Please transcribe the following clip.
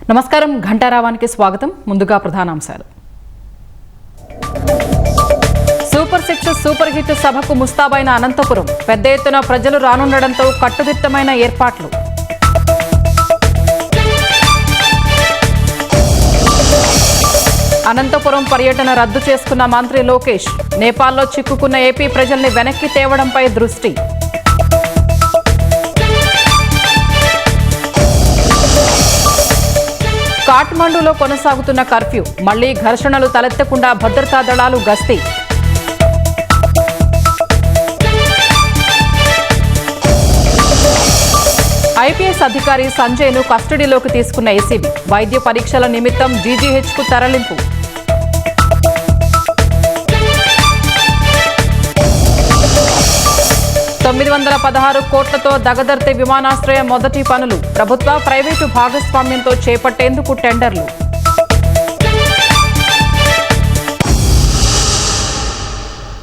నమస్కారం, ఘంటారావానికి స్వాగతం. ముందుగా ప్రధానాంశాలు. సూపర్ 6 సూపర్ హిట్ సభకు ముస్తాబైన అనంతపురం. పెద్ద ఎత్తున ప్రజలు రానుండడంతో కట్టుదిట్టమైన ఏర్పాట్లు. అనంతపురం పర్యటన రద్దు చేసుకున్న మంత్రి లోకేష్. నేపాల్లో చిక్కుకున్న ఏపీ ప్రజల్ని వెనక్కి తేవడంపై దృష్టి. కాఠ్మండూలో కొనసాగుతున్న కర్ఫ్యూ. మళ్లీ ఘర్షణలు తలెత్తకుండా భద్రతా దళాలు గస్తీ. ఐపీఎస్ అధికారి సంజయ్ను కస్టడీలోకి తీసుకున్న ఏసీబీ. వైద్య పరీక్షల నిమిత్తం జీజీహెచ్కు తరలింపు. $916 కోట్లతో దగదర్తి విమానాశ్రయ మొదటి పనులు. ప్రభుత్వ ప్రైవేటు భాగస్వామ్యంతో చేపట్టేందుకు టెండర్లు.